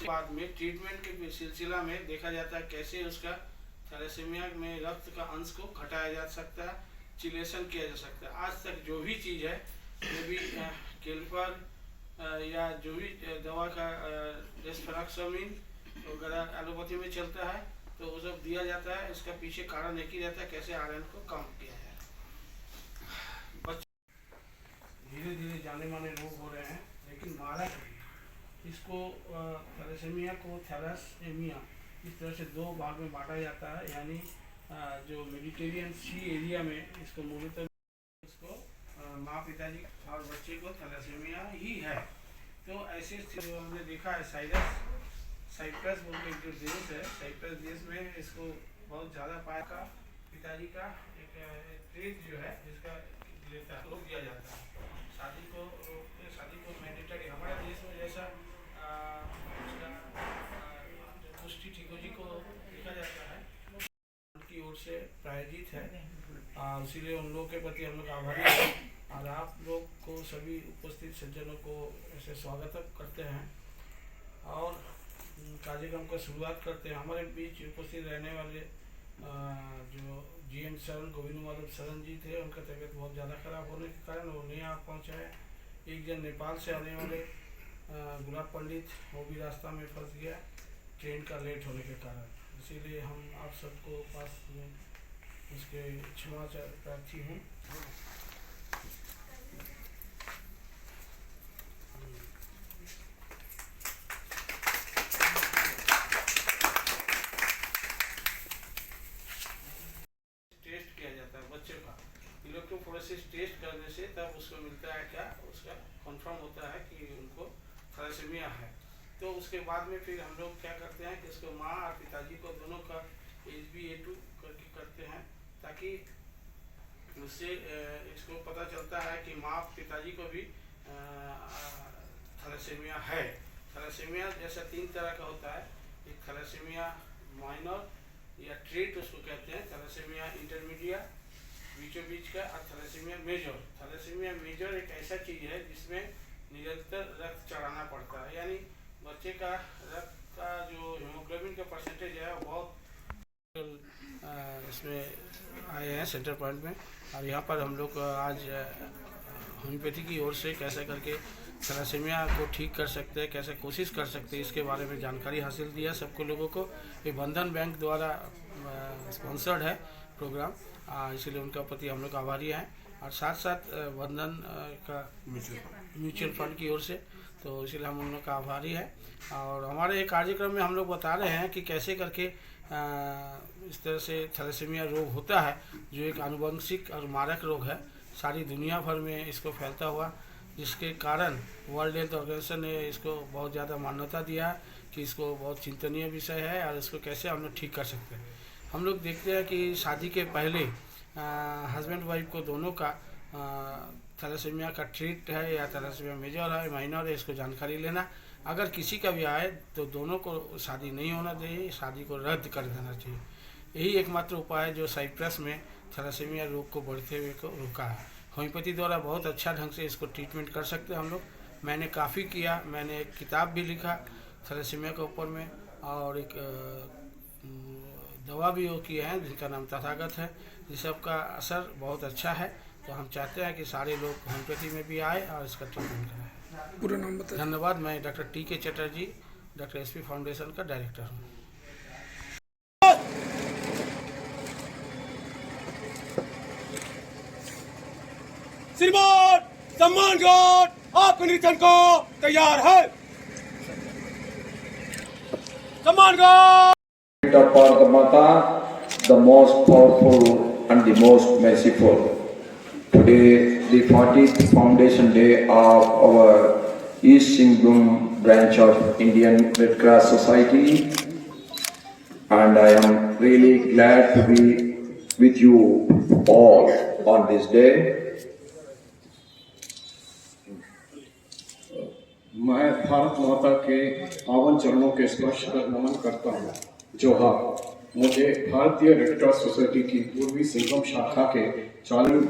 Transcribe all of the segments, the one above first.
बाद में ट्रीटमेंट के सिलसिला में देखा जाता है कैसे उसका थैलेसीमिया में रक्त का अंश को घटाया जा सकता है, चिलेशन किया जा सकता है। आज तक जो भी चीज़ है, जो भी कैल्पर या जो भी दवा का डेस्फेराक्सामिन वगैरह एलोपैथी में चलता है, तो वो सब दिया जाता है। इसका पीछे कारण एक ही रहता है, कैसे आयरन को कम किया जाए। धीरे धीरे जाने माने रोग हो रहे हैं, लेकिन मारक इसको थैलेसीमिया को थैलेसेमिया इस तरह से दो भाग में बांटा जाता है। यानी जो मेडिटेरियन सी एरिया में इसको मूलतः इसको माँ पिताजी और बच्चे को थैलेसीमिया ही है। तो ऐसे जो हमने देखा है साइप्रस बोल के जो देश है, साइप्रस देश में इसको बहुत ज़्यादा पाया का पिताजी का एक ट्रेट जो है जिसका लेता है, रोक दिया जाता है। शादी को मैंडेटरी हमारे देश में जैसा पुष्टि टिकोजी को देखा जाता है, उनकी ओर से प्रायोजित है, इसीलिए उन लोगों के प्रति हम लोग आभारी हैं। और आप लोग को सभी उपस्थित सज्जनों को ऐसे स्वागत करते हैं और कार्यक्रम का शुरुआत करते हैं। हमारे बीच उपस्थित रहने वाले जो GM शरण गोविंद माधव शरण जी थे, उनका तबीयत बहुत ज़्यादा खराब होने के कारण वो नहीं आ पहुँचा है। एक जन नेपाल से आने वाले गुलाब पंडित, वो भी रास्ता में फंस गया ट्रेन का लेट होने के कारण। इसीलिए हम आप सबको पास में उसके क्षमा प्रार्थी हूँ। टेस्ट किया जाता है बच्चे का, इलेक्ट्रोफोरेसिस टेस्ट करने से तब उसको मिलता है क्या, उसका कंफर्म होता है कि उनको थैलेसीमिया है। तो उसके बाद में फिर हम लोग क्या करते हैं कि इसको माँ और पिताजी को दोनों का HbA2 करके करते हैं, ताकि उससे इसको पता चलता है कि माँ पिताजी को भी थैलेसीमिया है। थैलेसीमिया जैसा 3 तरह का होता है, एक थैलेसीमिया माइनर या ट्रेट उसको कहते हैं, थैलेसीमिया इंटरमीडिएट बीचों बीच का, और थैलेसीमिया मेजर। थैलेसीमिया मेजर एक ऐसा चीज़ है जिसमें निरंतर रक्त चढ़ाना पड़ता है। यानी बच्चे का रक्त का जो हीमोग्लोबिन का परसेंटेज है वो बहुत इसमें आए हैं सेंटर पॉइंट में। और यहाँ पर हम लोग आज होम्योपैथी की ओर से कैसे करके थैलेसीमिया को ठीक कर सकते हैं, कैसे कोशिश कर सकते हैं, इसके बारे में जानकारी हासिल दिया सबको लोगों को। ये बंधन बैंक द्वारा स्पॉन्सर्ड है प्रोग्राम, इसलिए उनका प्रति हम लोग आभारी हैं। और साथ साथ बंधन का म्यूचुअल फंड की ओर से, तो इसलिए हम उन लोग का आभारी है। और हमारे कार्यक्रम में हम लोग बता रहे हैं कि कैसे करके इस तरह से थैलेसीमिया रोग होता है, जो एक आनुवंशिक और मारक रोग है, सारी दुनिया भर में इसको फैलता हुआ, जिसके कारण वर्ल्ड हेल्थ ऑर्गेनाइजेशन ने इसको बहुत ज़्यादा मान्यता दिया कि इसको बहुत चिंतनीय विषय है और इसको कैसे हम लोग ठीक कर सकते हैं। हम लोग देखते हैं कि शादी के पहले हस्बैंड वाइफ को दोनों का थैलेसीमिया का ट्रीट है या थैलेसीमिया मेजर है माइनर है, इसको जानकारी लेना। अगर किसी का भी आए तो दोनों को शादी नहीं होना चाहिए, शादी को रद्द कर देना चाहिए। यही एकमात्र उपाय है जो साइप्रस में थैलेसीमिया रोग को बढ़ते हुए को रोका है। होम्योपैथी द्वारा बहुत अच्छा ढंग से इसको ट्रीटमेंट कर सकते हैं हम लोग। मैंने काफ़ी किया, मैंने एक किताब भी लिखा थैलेसीमिया के ऊपर में, और एक दवा भी वो किए हैं जिनका नाम तथागत है, जिस सबका असर बहुत अच्छा है। तो हम चाहते हैं कि सारे लोग होम्योपैथी में भी आए और इसका ट्रीटमेंट कराएं। पूरा नाम बताएं। धन्यवाद। मैं doctor TK Chatterjee, doctor SP foundation का डायरेक्टर हूँ। श्रीमान सम्मानगढ़ आपके निरीक्षण को तैयार है। सम्मानगढ़ of Mata, the most powerful and the most merciful. Today, the 40th Foundation Day of our East Singbum branch of Indian Red Cross Society, and I am really glad to be with you all on this day. मैं भारत माता के पावन चरणों के स्पर्श कर नमन करता हूँ। जोहार। मुझे भारतीय रेड क्रॉस सोसाइटी की पूर्वी सिंघम शाखा के चालू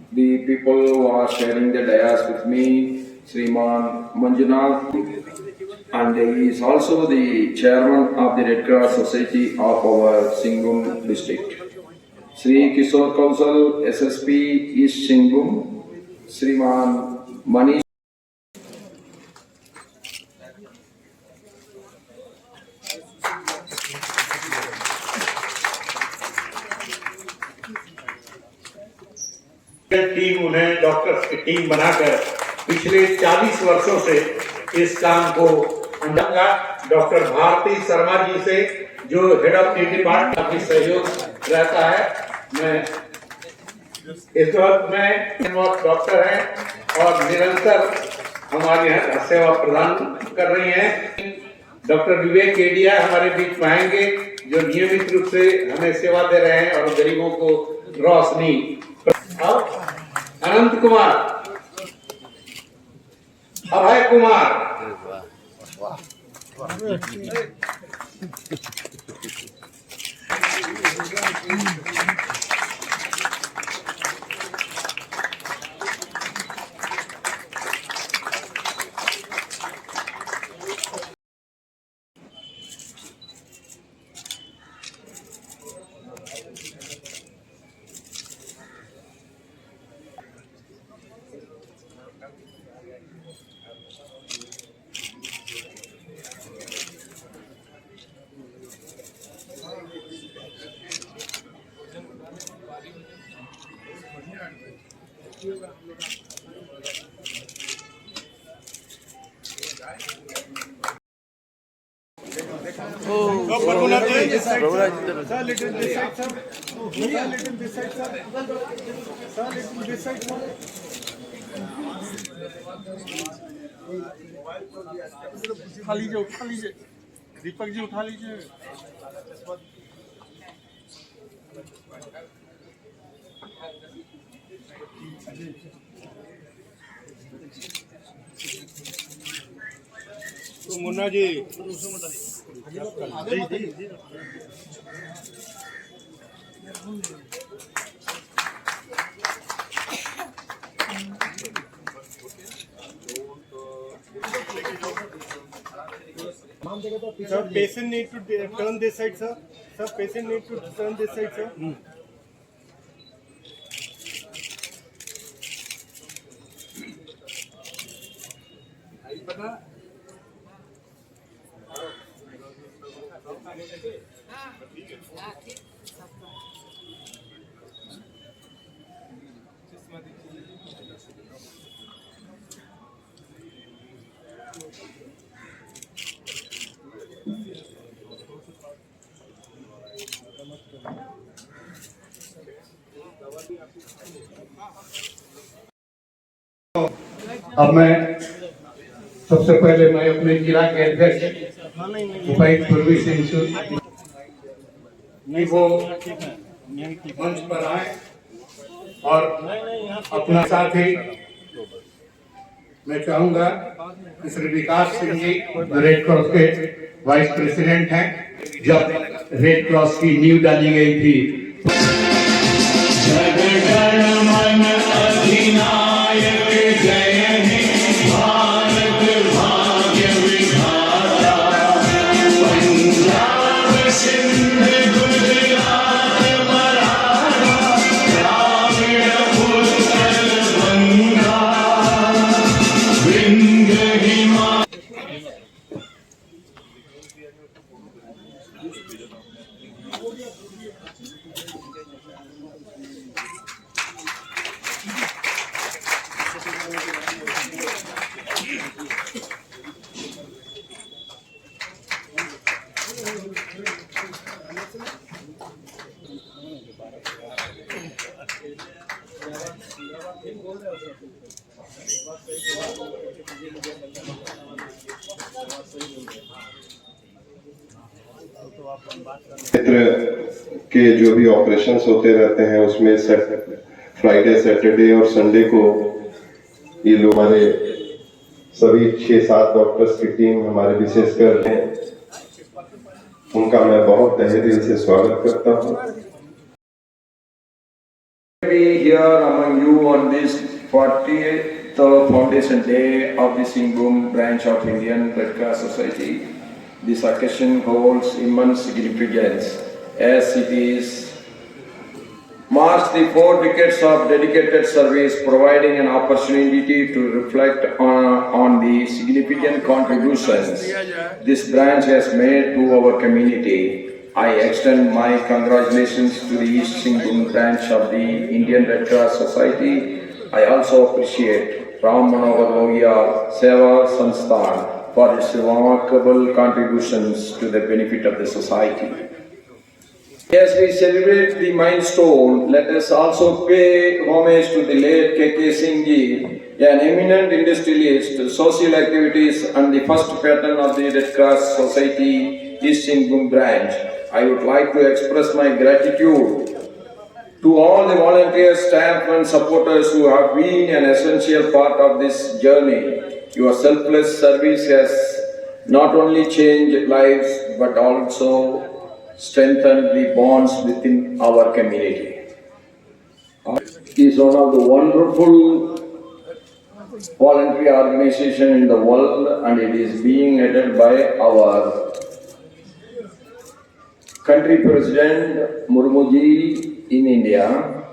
The people who are sharing the dais with me, Sriman Manjunath, and he is also the chairman of the Red Cross Society of our Singhbum district. Sri Kishore Kausal, SSP East Singhbum, Sriman Manish. Team उन्हें doctors की team बनाकर पिछले 40 वर्षों से इस काम को अंजाम दिया। डॉक्टर भारती शर्मा जी से जो हेड ऑफ द डिपार्टमेंट का सहयोग रहता है। मैं इस वक्त में डॉक्टर हैं और निरंतर हमारे यहाँ सेवा प्रदान कर रही हैं। डॉक्टर विवेक केडिया हमारे बीच में आएंगे जो नियमित रूप से हमें सेवा दे रहे हैं और गरीबों को रोशनी। और अनंत कुमार, अभय कुमार, उठा लीजिए दीपक जी उठा लीजिए। तो Munna ji Sir, patient need to turn this side, sir. Sir, patient need to turn this side, sir. अब मैं सबसे पहले मैं अपने जिला के अध्यक्ष उपायुक्त पूर्वी सिंह वो मंच पर आए और अपना साथ ही मैं चाहूंगा कि श्री विकास सिंह जी रेड क्रॉस के वाइस प्रेसिडेंट हैं। जब रेड क्रॉस की नींव डाली गई थी क्षेत्र के जो भी ऑपरेशंस होते रहते हैं उसमें फ्राइडे, सैटरडे और संडे को ये लोग हमारे सभी 6-7 डॉक्टर्स की टीम हमारे विशेषकर हैं, उनका मैं बहुत तहे दिल से स्वागत करता हूँ। Be here among you on this 40th Foundation Day of the Singhbum branch of Indian Red Cross Society. This occasion holds immense significance as it is marks the 4 decades of dedicated service, providing an opportunity to reflect on the significant contributions this branch has made to our community. I extend my congratulations to the East Singhbum branch of the Indian Red Cross Society. I also appreciate Ram Manohar Lohia Seva Sansthan for its remarkable contributions to the benefit of the society. As we celebrate the milestone, let us also pay homage to the late K.K. Singh ji, an eminent industrialist, social activities and the first patron of the Red Cross Society East Singhbum branch. I would like to express my gratitude to all the volunteers, staff and supporters who have been an essential part of this journey. Your selfless service has not only changed lives but also strengthened the bonds within our community. It is one of the wonderful voluntary organization in the world, and it is being headed by our country president Murmuji in India.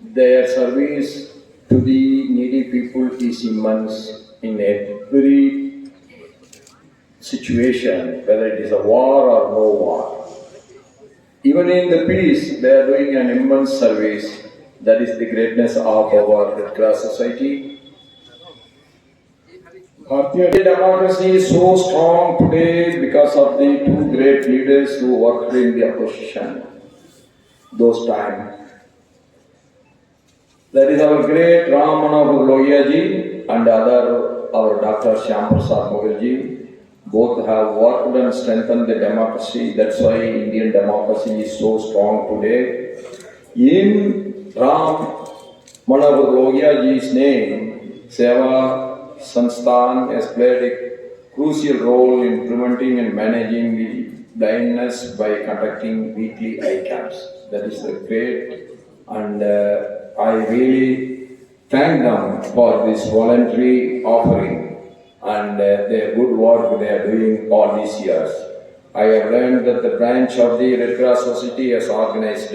Their service to the needy people is immense in every situation, whether it is a war or no war. Even in the peace, they are doing an immense service. That is the greatness of our Red Cross Society. Bharatiya democracy is so strong today because of the 2 great leaders who worked in the opposition those times. That is our great Ram Manohar Lohia ji and our Dr. Shyam Prasad Mughal ji. Both have worked and strengthened the democracy. That's why Indian democracy is so strong today. In Ram Manohar Lohia ji's name, Seva Sansthan has played a crucial role in preventing and managing the blindness by conducting weekly eye camps. That is the great, and I really thank them for this voluntary offering and their good work they are doing all these years. I have learned that the branch of the Red Cross Society has organized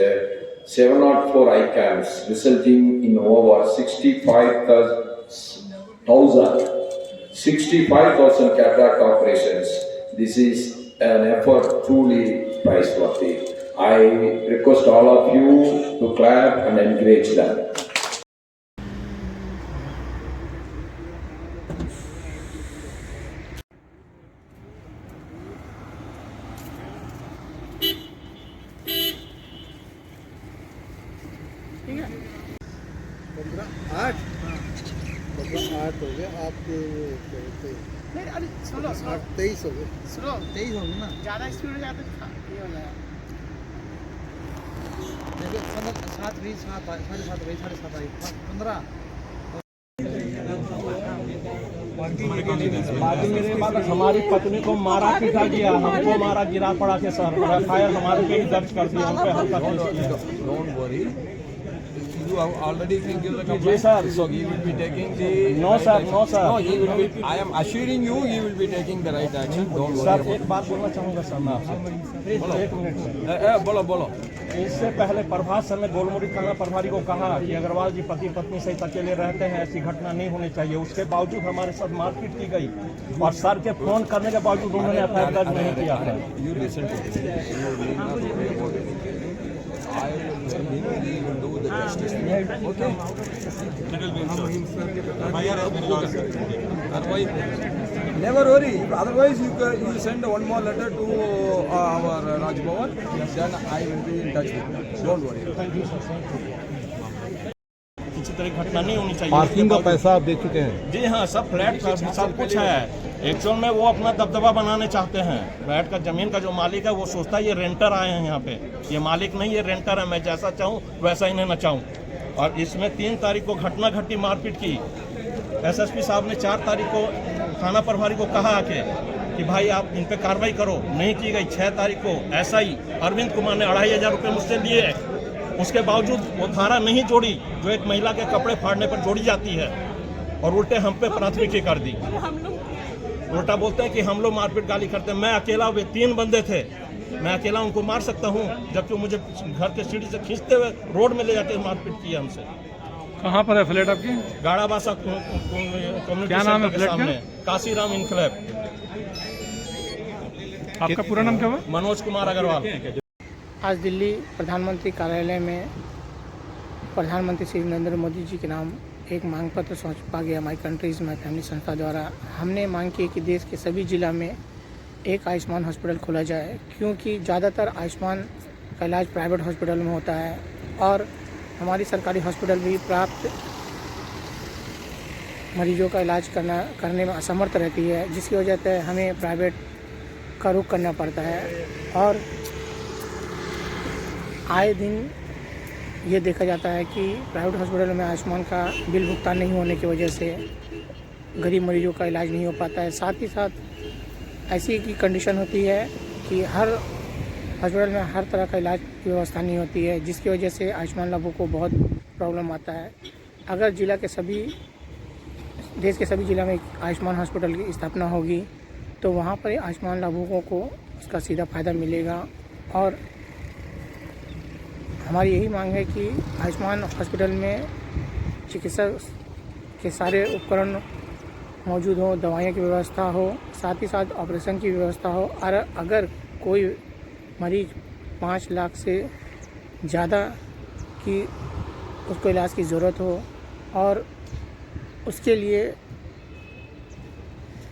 704 eye camps, resulting in over 65,000 cataract operations. This is an effort truly praiseworthy. I request all of you to clap and encourage them. आठ हो गया आपके नहीं अरे सुनो 23 हो गए 23 हो गए ना ज़्यादा स्पीड में जाते ये हो जाएगा देखो 7 20 7 7:30 बजे 7:30 15 बाकी मेरे बाद हमारी पत्नी को मारा पीटा गया, हमको मारा गिरा पड़ा के सर एफआईआर हमारे पे ही दर्ज कर दिया, हम पे हल्का केस किया। Don't worry. You have already given the जी complaint. Sir. So he will be taking the No, right sir, action. no, sir. No, he will be. I am assuring you, he will be taking the right action. Don't worry sir about एक बात बोलना चाहूँगा sir मैं आपसे, एक minute sir. it. बोलो बोलो। इससे पहले प्रभास सर ने गोलमुड़ी थाना प्रभारी को कहा कि अग्रवाल जी पति पत्नी सहित अकेले रहते हैं, ऐसी घटना नहीं होनी चाहिए। उसके बावजूद हमारे साथ मारपीट की गई और सर के फोन करने के बावजूद उन्होंने एफआईआर दर्ज नहीं किया है। You listen to me. You need not worry about anything. I will tell him he will do the justice. Okay? Never worry. Otherwise, you will send one more letter to our Raj Bhavan. Then I will be in touch with you. Don't worry. Thank you sir. किसी तरह घटना नहीं होनी चाहिए। Parking का पैसा आप दे चुके हैं? जी हाँ, सब फ्लैट का सब कुछ है। एक्चुअल में वो अपना दबदबा बनाने चाहते हैं। फ्लैट का जमीन का जो मालिक है वो सोचता है ये रेंटर आए हैं यहाँ पे, ये मालिक नहीं, ये रेंटर है, मैं जैसा चाहूँ वैसा इन्हें न चाहूँ। और इसमें 3 तारीख को घटना घटी मारपीट की। एसएसपी साहब ने 4 तारीख को थाना प्रभारी को कहा कि भाई आप इन पे कार्रवाई करो, नहीं की गई। 6 तारीख को ऐसा ही अरविंद कुमार ने 2500 रुपये मुझसे लिए, उसके बावजूद वो धारा नहीं जोड़ी जो एक महिला के कपड़े फाड़ने पर जोड़ी जाती है। और उल्टे हम पे प्राथमिकी कर दी। उल्टा बोलते हैं कि हम लोग मारपीट गाली करते हैं। मैं अकेला, वे 3 बंदे थे, मैं अकेला उनको मार सकता हूँ, जबकि मुझे घर के सीढ़ी से खींचते हुए रोड में ले जाके मारपीट किया हमसे। कहाँ पर है फ्लैट आपकी? गाड़ाबासा कम्युनिटी क्या नाम है सेंटर के फ्लैट का? सामने, काशीराम इनकलेव। आपका पूरा नाम क्या हुआ? मनोज कुमार अग्रवाल। आज दिल्ली प्रधानमंत्री कार्यालय में प्रधानमंत्री श्री नरेंद्र मोदी जी के नाम एक मांग पत्र सौंपा गया। माई कंट्रीज माई फैमिली संस्था द्वारा हमने मांग की कि देश के सभी जिला में एक आयुष्मान हॉस्पिटल खोला जाए, क्योंकि ज़्यादातर आयुष्मान का इलाज प्राइवेट हॉस्पिटल में होता है और हमारी सरकारी हॉस्पिटल भी प्राप्त मरीजों का इलाज करने में असमर्थ रहती है, जिसकी वजह से हमें प्राइवेट का रुख करना पड़ता है। और आए दिन ये देखा जाता है कि प्राइवेट हॉस्पिटल में आयुष्मान का बिल भुगतान नहीं होने की वजह से गरीब मरीजों का इलाज नहीं हो पाता है। साथ ही साथ ऐसी की कंडीशन होती है कि हर हॉस्पिटल में हर तरह का इलाज की व्यवस्था नहीं होती है, जिसकी वजह से आयुष्मान लाभों को बहुत प्रॉब्लम आता है। अगर देश के सभी जिला में आयुष्मान हॉस्पिटल की स्थापना होगी तो वहाँ पर आयुष्मान लाभुकों को उसका सीधा फ़ायदा मिलेगा। और हमारी यही मांग है कि आयुष्मान हॉस्पिटल में चिकित्सा के सारे उपकरण मौजूद हो, दवाइयों की व्यवस्था हो, साथ ही साथ ऑपरेशन की व्यवस्था हो। और अगर कोई मरीज 5 लाख से ज़्यादा की उसको इलाज की ज़रूरत हो और उसके लिए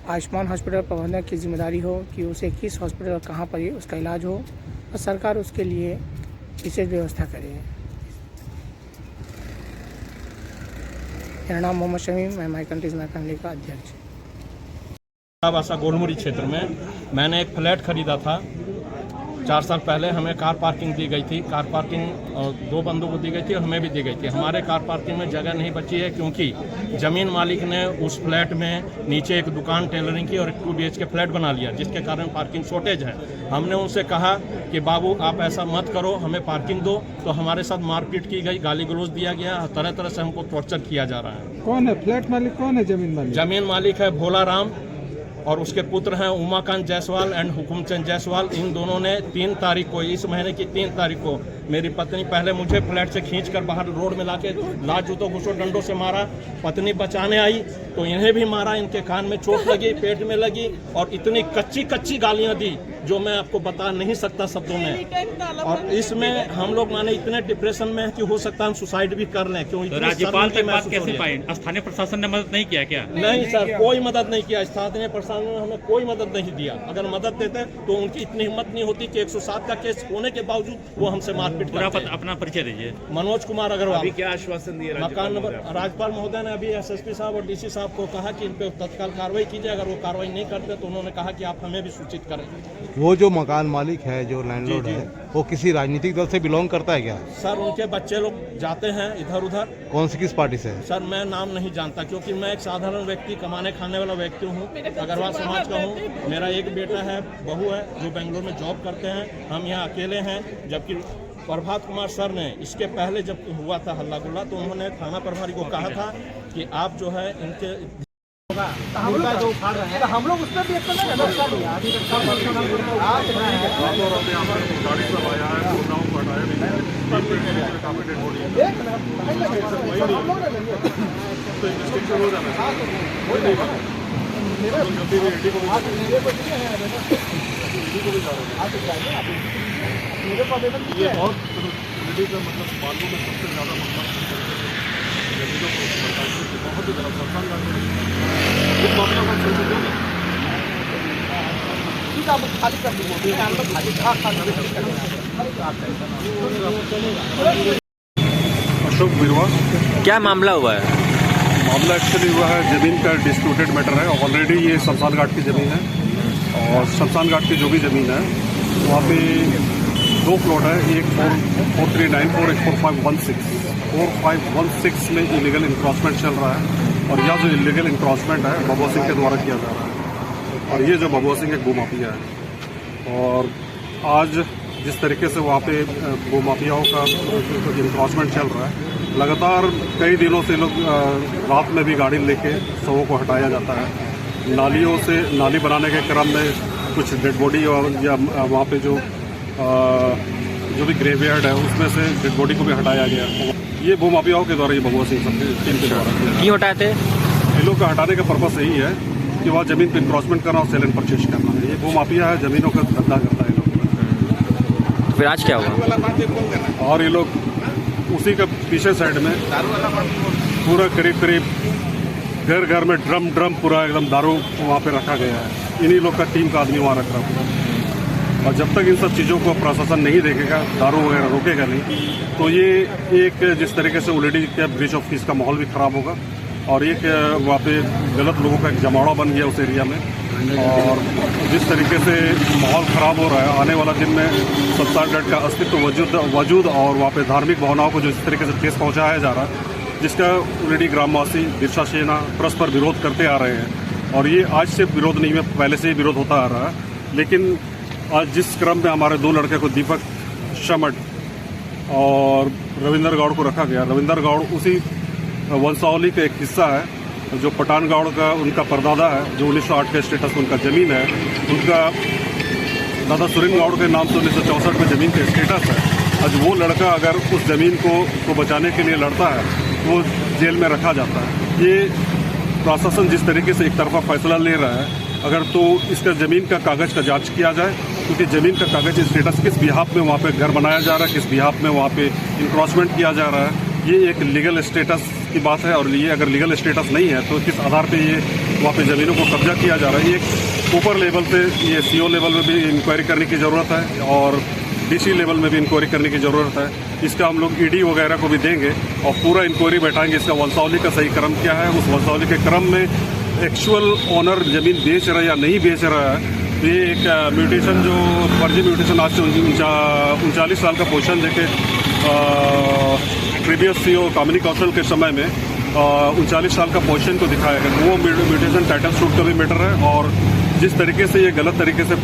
आयुष्मान हॉस्पिटल प्रबंधक की जिम्मेदारी हो कि उसे किस हॉस्पिटल और कहाँ पर उसका इलाज हो और सरकार उसके लिए विशेष व्यवस्था करे। मेरा नाम मोहम्मद शमीम, मैं माई कंट्रीज माई फैमिली का अध्यक्ष। गाड़ाबासा गोलमुरी क्षेत्र में मैंने एक फ्लैट खरीदा था 4 साल पहले। हमें कार पार्किंग दी गई थी, कार पार्किंग 2 बंदों को दी गई थी और हमें भी दी गई थी। हमारे कार पार्किंग में जगह नहीं बची है, क्योंकि ज़मीन मालिक ने उस फ्लैट में नीचे एक दुकान टेलरिंग की और एक 2 BHK फ्लैट बना लिया, जिसके कारण पार्किंग शॉर्टेज है। हमने उनसे कहा कि बाबू आप ऐसा मत करो, हमें पार्किंग दो, तो हमारे साथ मारपीट की गई, गाली गलौज दिया गया, तरह तरह से हमको टॉर्चर किया जा रहा है। कौन है फ्लैट मालिक? कौन है जमीन मालिक? जमीन मालिक है भोला राम और उसके पुत्र हैं उमाकांत जायसवाल एंड हुकुमचंद जायसवाल। इन दोनों ने 3 तारीख को, इस महीने की 3 तारीख को मेरी पत्नी पहले मुझे फ्लैट से खींचकर बाहर रोड में लाके लात जूतों घुसो डंडों से मारा। पत्नी बचाने आई तो इन्हें भी मारा, इनके कान में चोट लगी, पेट में लगी और इतनी कच्ची गालियां दी जो मैं आपको बता नहीं सकता शब्दों में। और इसमें हम लोग माने इतने डिप्रेशन में है कि हो सकता है हम सुसाइड भी कर लें। क्यों? राज्यपाल तक बात कैसे पाई? स्थानीय प्रशासन ने मदद नहीं किया क्या? नहीं सर, कोई मदद नहीं किया। स्थानीय प्रशासन ने हमें कोई मदद नहीं दिया। अगर मदद देते तो उनकी इतनी हिम्मत नहीं होती कि 107 का केस होने के बावजूद वो हमसे मारपीट करते। अपना परिचय दीजिए। मनोज कुमार अग्रवाल। अभी क्या आश्वासन दिए मकान नंबर? राज्यपाल महोदय ने अभी SSP साहब और DC साहब को कहा कि इन पे तत्काल कार्रवाई कीजिए। अगर वो कार्रवाई नहीं करते तो उन्होंने कहा कि आप हमें भी सूचित करें। वो जो मकान मालिक है, जो लैंडलॉर्ड है, वो किसी राजनीतिक दल से बिलोंग करता है क्या? सर उनके बच्चे लोग जाते हैं इधर उधर। कौन सी किस पार्टी से है? सर मैं नाम नहीं जानता, क्योंकि मैं एक साधारण व्यक्ति, कमाने खाने वाला व्यक्ति हूँ, अग्रवाल समाज का हूँ। मेरा एक बेटा है, बहू है जो बेंगलोर में जॉब करते हैं। हम यहाँ अकेले हैं। जबकि प्रभात कुमार सर ने इसके पहले जब हुआ था हल्ला गुल्ला तो उन्होंने थाना प्रभारी को कहा था कि आप जो है इनके हम लोग उस पर भी एक व्यवस्था लिया। ये बहुत मतलब बालों में सबसे ज़्यादा मतलब बहुत ही गलत खाली कर अशोक बिरवा। क्या मामला हुआ है? मामला एक्चुअली हुआ है ज़मीन का डिस्प्यूटेड मैटर है। ऑलरेडी ये शमशान घाट की ज़मीन है और शमशान घाट की जो भी ज़मीन है वहाँ पे 2 प्लॉट है, एक 4394 और एक 4516। 4516 में इलीगल इंक्रॉचमेंट चल रहा है और यह जो इलीगल इंक्रॉचमेंट है बबुआ सिंह के द्वारा किया जा रहा है। और ये जो बबुआ सिंह एक भूमाफिया है और आज जिस तरीके से वहाँ पे भूमाफियाओं का इंक्रॉचमेंट चल रहा है लगातार कई दिनों से लोग रात में भी गाड़ी लेके शवों को हटाया जाता है। नालियों से नाली बनाने के क्रम में कुछ डेड बॉडी और या वहाँ पे जो भी ग्रेवयार्ड है उसमें से डेड बॉडी को भी हटाया गया। ये भूमाफियाओं के द्वारा, ये भगवा सिंह टीम के द्वारा क्यों हटाते? इन लोग का हटाने का पर्पस यही है कि वहाँ जमीन पे इंक्रोचमेंट करना और सेल एंड परचेज करना है। ये भूमाफिया है, जमीनों का धंधा करता है ये लोग। तो फिर आज क्या हुआ? और ये लोग उसी का पीछे साइड में पूरा करीब घर घर में ड्रम पूरा एकदम दारू वहाँ पे रखा गया है। इन्हीं लोग का टीम का आदमी वहाँ रख रहा है। और जब तक इन सब चीज़ों को प्रशासन नहीं देखेगा, दारू वगैरह रोकेगा नहीं, तो ये एक जिस तरीके से ऑलरेडी क्या ब्रीच ऑफ पीस का माहौल भी खराब होगा और एक वहाँ पे गलत लोगों का एक जमावड़ा बन गया उस एरिया में। और जिस तरीके से माहौल खराब हो रहा है, आने वाला दिन में शमशानघाट का अस्तित्व वजूद और वहाँ पे धार्मिक भावनाओं को जो इस तरीके से ठेस पहुँचाया जा रहा है, जिसका ऑलरेडी ग्रामवासी बिरसा सेना परस्पर विरोध करते आ रहे हैं। और ये आज से विरोध नहीं है, पहले से ही विरोध होता आ रहा है। लेकिन आज जिस क्रम में हमारे 2 लड़के को दीपक शमट और रविंदर गौड़ को रखा गया, रविंदर गौड़ उसी वंशावली का एक हिस्सा है जो पठान गौड़ का उनका परदादा है, जो 1908 के स्टेटस में उनका ज़मीन है। उनका दादा सुरेंद्र गौड़ के नाम से 1964 में ज़मीन का स्टेटस है। आज वो लड़का अगर उस ज़मीन को बचाने के लिए लड़ता है, वो जेल में रखा जाता है। ये प्रशासन जिस तरीके से एक तरफा फैसला ले रहा है, अगर तो इसका ज़मीन का कागज़ का जांच किया जाए, क्योंकि ज़मीन का कागज़ स्टेटस किस बिहाफ में वहाँ पे घर बनाया जा रहा है, किस बिहाफ में वहाँ पे इंक्रोचमेंट किया जा रहा है, ये एक लीगल स्टेटस की बात है। और ये अगर लीगल स्टेटस नहीं है तो किस आधार पे ये वहाँ पे ज़मीनों को कब्जा किया जा रहा है, ये एक ऊपर लेवल पे, ये CO लेवल में भी इंक्वायरी करने की ज़रूरत है और DC लेवल में भी इंक्वायरी करने की ज़रूरत है। इसका हम लोग ED वगैरह को भी देंगे और पूरा इंक्वायरी बैठाएंगे, इसका वंशावली का सही क्रम क्या है, उस वंशावली के क्रम में एक्चुअल ऑनर ज़मीन बेच रहा है या नहीं बेच रहा है। तो ये एक म्यूटेशन, जो फर्जी म्यूटेशन आज से 39 साल का पोजीशन देके प्रीवियस CO कामिनी कौशल के समय में 39 साल का पोजीशन को दिखाया गया। वो म्यूटेशन टाइटल सूट का भी मैटर है और जिस तरीके से ये गलत तरीके से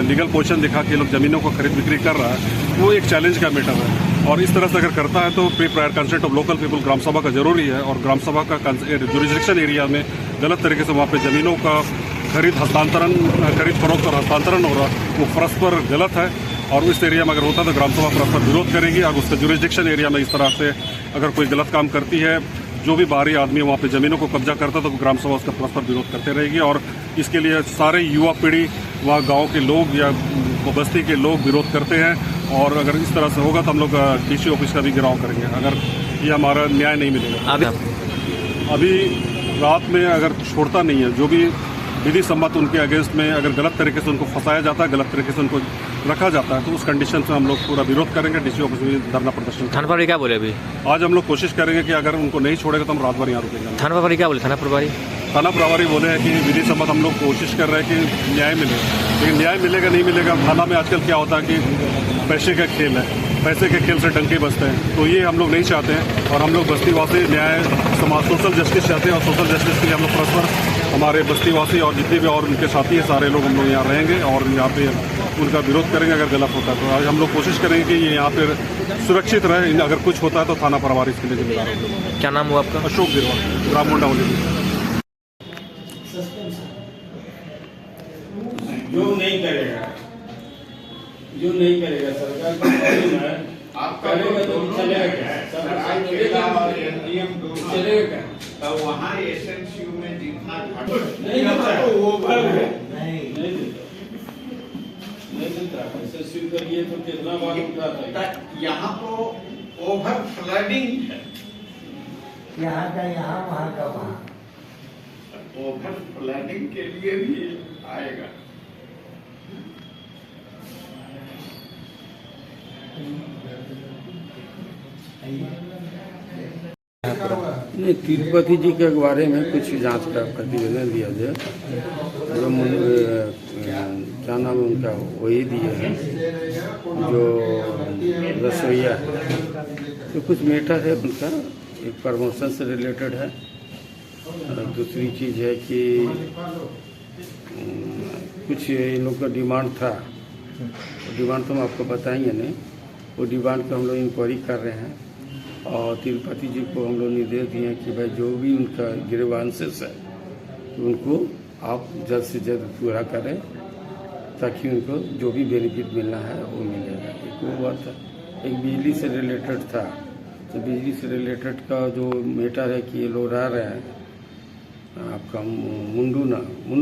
लीगल पोजीशन दिखा के लोग ज़मीनों को खरीद बिक्री कर रहा है, वो एक चैलेंज का मैटर है। और इस तरह से अगर करता है तो pre prior consent of local people gram sabha का जरूरी है। और ग्राम सभा का जुरिस्डिक्शन एरिया में गलत तरीके से वहाँ पे ज़मीनों का खरीद फरोख्त और हस्तांतरण हो रहा, वो परस्पर गलत है। और उस एरिया में अगर होता है तो ग्राम सभा परस्पर विरोध करेगी। और उसका जुरिस्डिक्शन एरिया में इस तरह से अगर कोई गलत काम करती है, जो भी बाहरी आदमी वहाँ पे ज़मीनों को कब्जा करता है, तो ग्राम सभा उसका परस्पर विरोध करते रहेगी। और इसके लिए सारे युवा पीढ़ी, वहाँ गाँव के लोग या बस्ती के लोग विरोध करते हैं। और अगर इस तरह से होगा तो हम लोग DC ऑफिस का भी घेराव करेंगे अगर ये हमारा न्याय नहीं मिलेगा। अभी रात में अगर छोड़ता नहीं है, जो भी विधि सम्मत उनके अगेंस्ट में अगर गलत तरीके से उनको फंसाया जाता है, गलत तरीके से उनको रखा जाता है, तो उस कंडीशन से हम लोग पूरा विरोध करेंगे। DC ऑफिस में धरना प्रदर्शन। थाना प्रभारी क्या बोले अभी? आज हम लोग कोशिश करेंगे कि अगर उनको नहीं छोड़ेगा तो हम रात भर यहाँ रुकेंगे। थाना प्रभारी क्या बोले? थाना प्रभारी बोले हैं कि विधि सम्मत हम लोग कोशिश कर रहे हैं कि न्याय मिले, लेकिन न्याय मिलेगा नहीं मिलेगा। थाना में आजकल क्या होता है कि पैसे का खेल है, पैसे के खेल से डंके बजते हैं, तो ये हम लोग नहीं चाहते हैं। और हम लोग बस्तीवासी न्याय समाज सोशल जस्टिस चाहते हैं और सोशल जस्टिस के लिए हम लोग परस्पर हमारे बस्तीवासी और जितने भी और उनके साथी हैं, सारे लोग हम लोग यहाँ रहेंगे और यहाँ पे उनका विरोध करेंगे अगर गलत होता है। तो आज हम लोग कोशिश करेंगे कि ये यहाँ पे सुरक्षित रहे। अगर कुछ होता है तो थाना प्रभारी इसके लिए जिम्मेदार होगा। क्या नाम हुआ आपका? अशोक गिरवाल, ग्राम मुंडावली। जो नहीं करेगा सरकार आप करेगा तो चलेगा क्या? तो वहाँ SMCU में जितना नहीं होता है वो भर है, नहीं देता। SMCU के लिए तो कितना बार उठाता है। यहाँ तो ओवर फ्लडिंग है, यहाँ का यहाँ, वहाँ का वहाँ। ओवर फ्लडिंग के लिए भी आएगा। नहीं, तिरुपति जी के बारे में कुछ जांच का प्रतिवेदन दिया जाए। जो क्या नाम उनका वही दिए हैं, जो रसोईया है, तो कुछ मैटर है उनका, एक प्रमोशन से रिलेटेड है। दूसरी चीज़ है कि कुछ इन लोग का डिमांड था, डिमांड तो हम आपको बताएंगे नहीं, वो डिमांड पर हम लोग इंक्वायरी कर रहे हैं और तिरुपति जी को हम लोग निर्देश दिए कि भाई जो भी उनका ग्रीवांसेस है उनको आप जल्द से जल्द पूरा करें ताकि उनको जो भी बेनिफिट मिलना है वो मिलेगा। एक वो बात था, एक बिजली से रिलेटेड था, तो बिजली से रिलेटेड का जो मैटर है कि ये लोग रह रहे हैं आपका मुंडू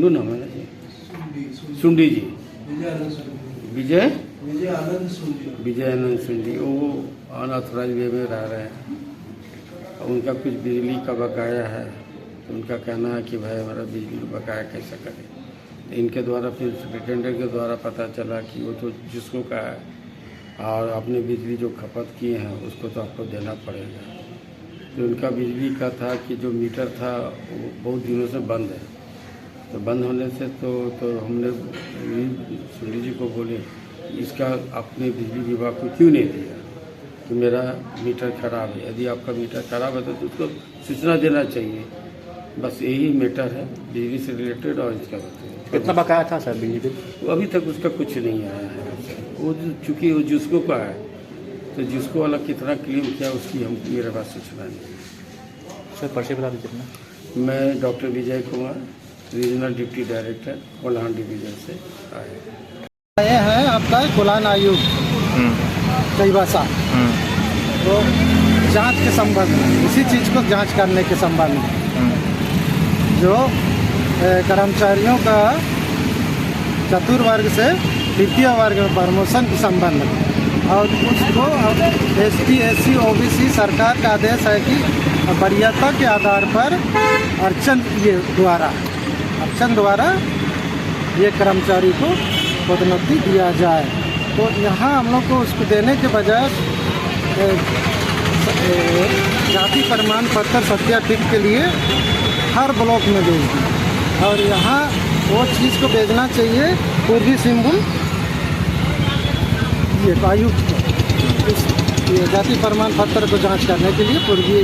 नाम है ना जी, सुंडी जी, विजय आनंद सुंडी, वो अनऑथराइज वे में रह रहे हैं। उनका कुछ बिजली का बकाया है, तो उनका कहना है कि भाई हमारा बिजली का बकाया कैसे करें। इनके द्वारा फिर सुपरिटेंडेंट के द्वारा पता चला कि वो तो जिसको का है और आपने बिजली जो खपत किए हैं उसको तो आपको देना पड़ेगा। तो उनका बिजली का था कि जो मीटर था वो बहुत दिनों से बंद है, तो बंद होने से तो हमने सुंडी जी को बोले इसका आपने बिजली विभाग को क्यों नहीं दिया कि मेरा मीटर खराब है, यदि आपका मीटर खराब है तो उसको सूचना देना चाहिए। बस यही मैटर है बिजली से रिलेटेड। और इसका कितना बकाया था सर बिजली बिल? अभी तक उसका कुछ नहीं आया है। वो चूँकि वो जिसको का है तो जिसको वाला कितना क्लेम किया उसकी हम मेरे पास सूचना नहीं। सर पर्चे बता दीजिए अपना। मैं doctor Vijay Kumar, regional deputy director Kolhan division से आए हैं। आपका कोल्हान आयुक्त चाईबासा, तो जांच के संबंध में इसी चीज़ को जांच करने के संबंध में जो कर्मचारियों का चतुर्वर्ग से तृतीय वर्ग में प्रमोशन के संबंध में, और उसको ST SC OBC सरकार का आदेश है कि वरीयता के आधार पर अर्चन द्वारा ये कर्मचारी को पदोन्नति दिया जाए। तो यहाँ हम लोग को उसको देने के बजाय जाति प्रमाण पत्र सत्यापित के लिए हर ब्लॉक में भेज दी, और यहाँ वो चीज़ को भेजना चाहिए पूर्वी सिंहभूम ये आयुक्त को, ये जाति प्रमाण पत्र को जांच करने के लिए पूर्वी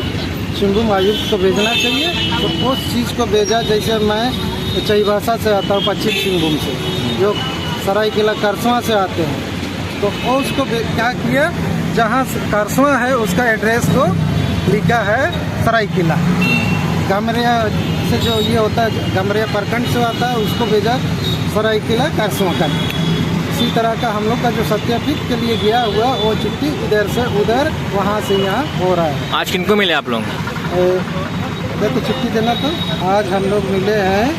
सिंहभूम आयुक्त को भेजना चाहिए। तो उस चीज़ को भेजा, जैसे मैं चाईबासा से आता हूँ, पश्चिम सिंहभूम से, जो सरायकेला करसवा से आते हैं, तो उसको क्या किया, जहाँ करसवा है उसका एड्रेस को लिखा है सरायकेला। गमरिया से जो ये होता है, गमरिया प्रखंड से आता है, उसको भेजा सरायकेला करसवा का। इसी तरह का हम लोग का जो सत्यापित के लिए गया हुआ वो चिट्ठी इधर से उधर, वहाँ से यहाँ हो रहा है। आज किनको मिले आप लोग? देखो चिट्ठी देना तो आज हम लोग मिले हैं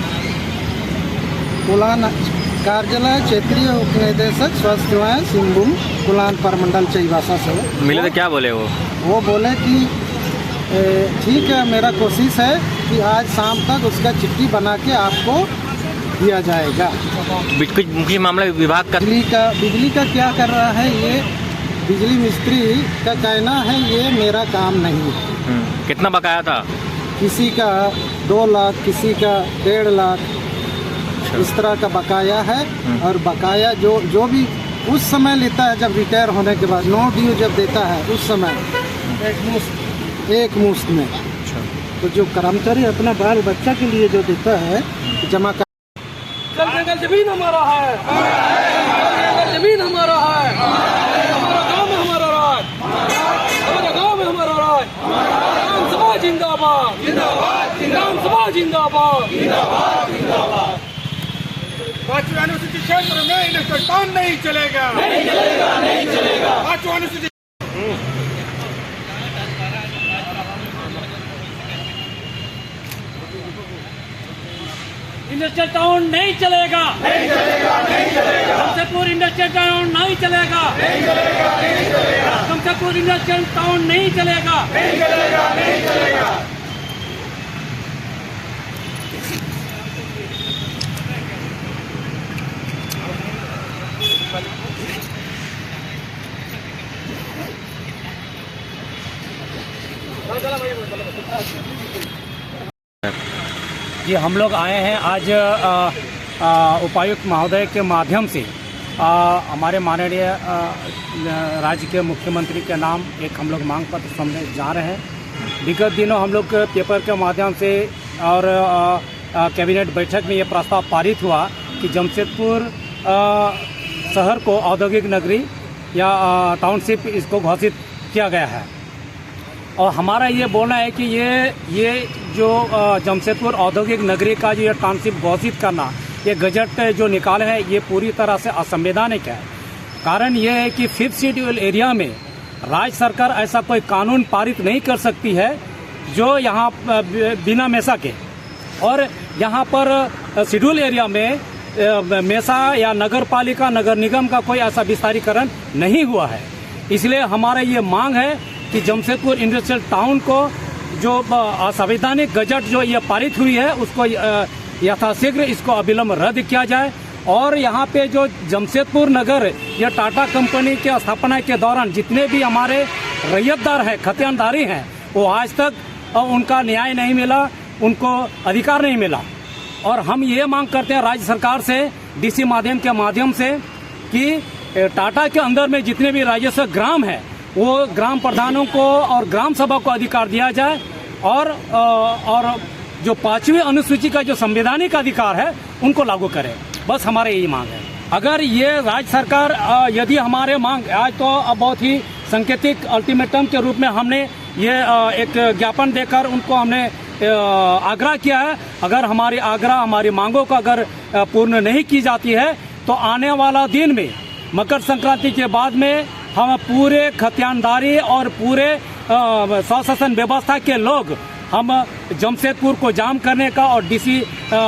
कोल्हान कार्यालय क्षेत्रीय उप निदेशक स्वास्थ्य सेवाएं सिंहभूम कोल्हान प्रमंडल चाईबासा से मिले। तो क्या बोले वो बोले कि ठीक है, मेरा कोशिश है कि आज शाम तक उसका चिट्ठी बना के आपको दिया जाएगा। कुछ मुख्य मामला विभाग का बिजली का क्या कर रहा है, ये बिजली मिस्त्री का कहना है ये मेरा काम नहीं है। कितना बकाया था? किसी का 2 लाख, किसी का 1.5 लाख, इस तरह का बकाया है। और बकाया जो भी उस समय लेता है, जब रिटायर होने के बाद नो ड्यू जब देता है उस समय एक मुश्त में, तो जो कर्मचारी अपना बाल बच्चा के लिए जो देता है जमा कर। जंगल जमीन हमारा है, जंगल जमीन हमारा है, हमारा गांव में हमारा राज, हमारा गांव में हमारा राज। विधानसभा जिंदाबाद, विधानसभा जिंदाबाद, जिंदाबाद। पांचवी अनुसूचित क्षेत्र में इंडस्ट्रियल टाउन नहीं चलेगा, नहीं चलेगा, नहीं चलेगा। पांचवी अनुसूचित इंडस्ट्रियल टाउन नहीं चलेगा, नहीं चलेगा, नहीं चलेगा। शमशेरपुर इंडस्ट्रियल टाउन नहीं चलेगा, नहीं चलेगा, नहीं चलेगा। शमशेरपुर इंडस्ट्रियल टाउन नहीं चलेगा, नहीं चलेगा, नहीं चलेगा। जी हम लोग आए हैं आज उपायुक्त महोदय के माध्यम से हमारे माननीय राज्य के मुख्यमंत्री के नाम एक हम लोग मांग पत्र समझने जा रहे हैं। विगत दिनों हम लोग पेपर के माध्यम से और कैबिनेट बैठक में ये प्रस्ताव पारित हुआ कि जमशेदपुर शहर को औद्योगिक नगरी या टाउनशिप इसको घोषित किया गया है। और हमारा ये बोलना है कि ये जो जमशेदपुर औद्योगिक नगरी का जो ये टाउनशिप घोषित करना, ये गजट जो निकाले है, ये पूरी तरह से असंवैधानिक है। कारण ये है कि 5th शेड्यूल एरिया में राज्य सरकार ऐसा कोई कानून पारित नहीं कर सकती है जो यहाँ बिना मेसा के, और यहाँ पर शेड्यूल एरिया में मेसा या नगर पालिका नगर निगम का कोई ऐसा विस्तारीकरण नहीं हुआ है। इसलिए हमारा ये मांग है कि जमशेदपुर इंडस्ट्रियल टाउन को जो असंवैधानिक गजट जो ये पारित हुई है उसको यथाशीघ्र इसको अविलंब रद्द किया जाए, और यहाँ पे जो जमशेदपुर नगर या टाटा कंपनी के स्थापना के दौरान जितने भी हमारे रैयतदार हैं, खतियानदारी हैं, वो आज तक उनका न्याय नहीं मिला, उनको अधिकार नहीं मिला। और हम ये मांग करते हैं राज्य सरकार से डीसी माध्यम के माध्यम से कि टाटा के अंदर में जितने भी राजस्व ग्राम हैं वो ग्राम प्रधानों को और ग्राम सभा को अधिकार दिया जाए, और जो 5वीं अनुसूची का जो संवैधानिक अधिकार है उनको लागू करें। बस हमारे यही मांग है। अगर ये राज्य सरकार यदि हमारे मांग, आज तो बहुत ही सांकेतिक अल्टीमेटम के रूप में हमने ये एक ज्ञापन देकर उनको हमने आग्रह किया है, अगर हमारी आग्रह हमारी मांगों को अगर पूर्ण नहीं की जाती है तो आने वाला दिन में मकर संक्रांति के बाद में हम पूरे खतियानदारी और पूरे स्वशासन व्यवस्था के लोग हम जमशेदपुर को जाम करने का और डीसी